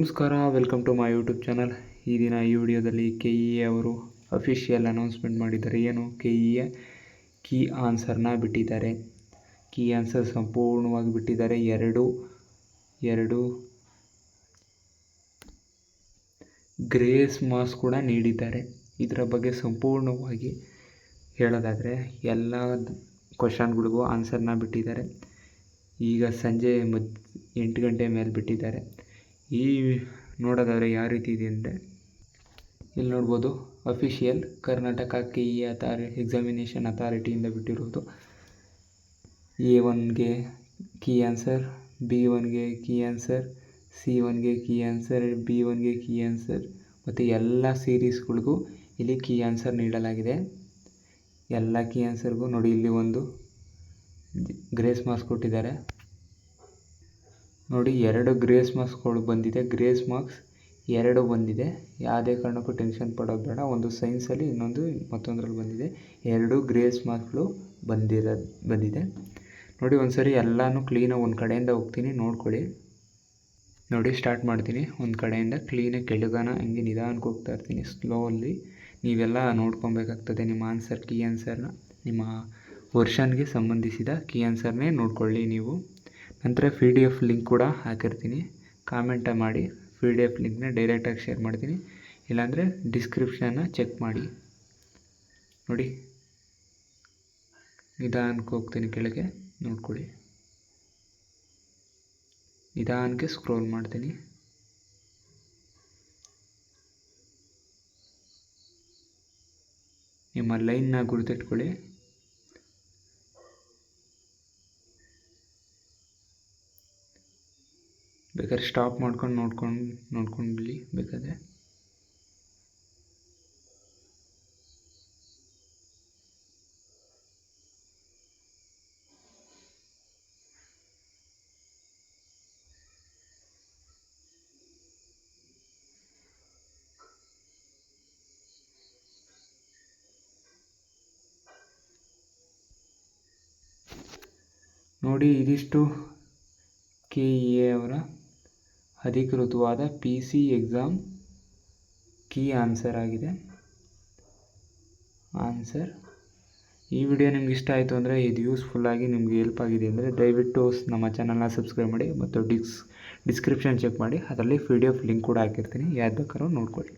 ನಮಸ್ಕಾರ, welcome to my YouTube channel. ಈ ದಿನ ಈ ವಿಡಿಯೋದಲ್ಲಿ KEA ಅವರು ಅಫಿಷಿಯಲ್ ಅನೌನ್ಸ್ಮೆಂಟ್ ಮಾಡಿದ್ದಾರೆ. ಏನು KEA ಕೀ ಆನ್ಸರ್ನ ಬಿಟ್ಟಿದ್ದಾರೆ. ಕೀ ಆನ್ಸರ್ ಸಂಪೂರ್ಣವಾಗಿ ಬಿಟ್ಟಿದ್ದಾರೆ. ಎರಡು ಗ್ರೇಸ್ ಮಾರ್ಕ್ಸ್ ಕೂಡ ನೀಡಿದ್ದಾರೆ. ಇದರ ಬಗ್ಗೆ ಸಂಪೂರ್ಣವಾಗಿ ಹೇಳೋದಾದರೆ ಎಲ್ಲ ಕ್ವಶನ್ಗಳಿಗೂ ಆನ್ಸರ್ನ ಬಿಟ್ಟಿದ್ದಾರೆ. ಈಗ ಸಂಜೆ 8 ಗಂಟೆ ಮೇಲೆ ಬಿಟ್ಟಿದ್ದಾರೆ. ಈ ನೋಡೋದಾದರೆ ಯಾವ ರೀತಿ ಇದೆ ಅಂದರೆ, ಇಲ್ಲಿ ನೋಡ್ಬೋದು, ಅಫಿಷಿಯಲ್ ಕರ್ನಾಟಕ KEA ಎಕ್ಸಾಮಿನೇಷನ್ ಅಥಾರಿಟಿಯಿಂದ ಬಿಟ್ಟಿರೋದು. A1ಗೆ ಕೀ ಆನ್ಸರ್, B1ಗೆ ಕೀ ಆನ್ಸರ್, C1ಗೆ ಕೀ ಆನ್ಸರ್, B1ಗೆ ಕೀ ಆನ್ಸರ್ ಮತ್ತು ಎಲ್ಲ ಸೀರೀಸ್ಗಳಿಗೂ ಇಲ್ಲಿ ಕೀ ಆನ್ಸರ್ ನೀಡಲಾಗಿದೆ. ಎಲ್ಲ ಕೀ ಆನ್ಸರ್ಗೂ ನೋಡಿ, ಇಲ್ಲಿ ಒಂದು ಗ್ರೇಸ್ ಮಾರ್ಕ್ಸ್ ಕೊಟ್ಟಿದ್ದಾರೆ. ನೋಡಿ, 2 ಗ್ರೇಸ್ ಮಾರ್ಕ್ಸ್ಗಳು ಬಂದಿದೆ. ಗ್ರೇಸ್ ಮಾರ್ಕ್ಸ್ 2 ಬಂದಿದೆ. ಯಾವುದೇ ಕಾರಣಕ್ಕೂ ಟೆನ್ಷನ್ ಪಡೋದು ಬೇಡ. ಒಂದು ಸೈನ್ಸಲ್ಲಿ, ಮತ್ತೊಂದರಲ್ಲಿ ಬಂದಿದೆ. 2 ಗ್ರೇಸ್ ಮಾರ್ಕ್ಸ್ಗಳು ಬಂದಿದೆ. ನೋಡಿ, ಒಂದು ಸರಿ ಎಲ್ಲನೂ ಕ್ಲೀನಾಗಿ ಒಂದು ಕಡೆಯಿಂದ ಹೋಗ್ತೀನಿ, ನೋಡ್ಕೊಳ್ಳಿ. ನೋಡಿ, ಸ್ಟಾರ್ಟ್ ಮಾಡ್ತೀನಿ. ಒಂದು ಕಡೆಯಿಂದ ಕ್ಲೀನಾಗಿ ಕೆಳಗನ ಹಂಗೆ ನಿಧಾನಕ್ಕೆ ಹೋಗ್ತಾ ಇರ್ತೀನಿ, ಸ್ಲೋಲಿ. ನೀವೆಲ್ಲ ನೋಡ್ಕೊಬೇಕಾಗ್ತದೆ ನಿಮ್ಮ ಆನ್ಸರ್, ಕೀ ಆನ್ಸರ್ನ, ನಿಮ್ಮ ವರ್ಷನ್ಗೆ ಸಂಬಂಧಿಸಿದ ಕೀ ಆನ್ಸರ್ನೇ ನೋಡ್ಕೊಳ್ಳಿ ನೀವು. ನಂತರ PDF ಲಿಂಕ್ ಕೂಡ ಹಾಕಿರ್ತೀನಿ, ಕಾಮೆಂಟ ಮಾಡಿ. PDF ಲಿಂಕ್ನ ಡೈರೆಕ್ಟಾಗಿ ಶೇರ್ ಮಾಡ್ತೀನಿ, ಇಲ್ಲಾಂದರೆ ಡಿಸ್ಕ್ರಿಪ್ಷನ್ನ ಚೆಕ್ ಮಾಡಿ. ನೋಡಿ, ನಿಧಾನಕ್ಕೆ ಹೋಗ್ತೀನಿ ಕೆಳಗೆ, ನೋಡ್ಕೊಳ್ಳಿ. ನಿಧಾನಕ್ಕೆ ಸ್ಕ್ರೋಲ್ ಮಾಡ್ತೀನಿ. ನಿಮ್ಮ ಲೈನ್ನ ಗುರುತಿಟ್ಕೊಳ್ಳಿ. ಬೇಕಾದ್ರೆ ಸ್ಟಾಪ್ ಮಾಡ್ಕೊಂಡು ನೋಡ್ಕೊಂಡ್ಲಿ ಬೇಕಾದರೆ. ನೋಡಿ, ಇದಿಷ್ಟು KEA ಅವರ ಅಧಿಕೃತವಾದ PC ಎಕ್ಸಾಮ್ ಕೀ ಆನ್ಸರ್ ಆಗಿದೆ. ಈ ವಿಡಿಯೋ ನಿಮ್ಗೆ ಇಷ್ಟ ಆಯಿತು ಅಂದರೆ, ಇದು ಯೂಸ್ಫುಲ್ಲಾಗಿ ನಿಮಗೆ ಹೆಲ್ಪ್ ಆಗಿದೆ ಅಂದರೆ, ದಯವಿಟ್ಟು ನಮ್ಮ ಚಾನಲ್ನ ಸಬ್ಸ್ಕ್ರೈಬ್ ಮಾಡಿ ಮತ್ತು ಡಿಸ್ಕ್ರಿಪ್ಷನ್ ಚೆಕ್ ಮಾಡಿ. ಅದರಲ್ಲಿ PDF ಲಿಂಕ್ ಕೂಡ ಹಾಕಿರ್ತೀನಿ, ಯಾವ್ದು ಬೇಕಾದ್ರೂ ನೋಡ್ಕೊಳ್ಳಿ.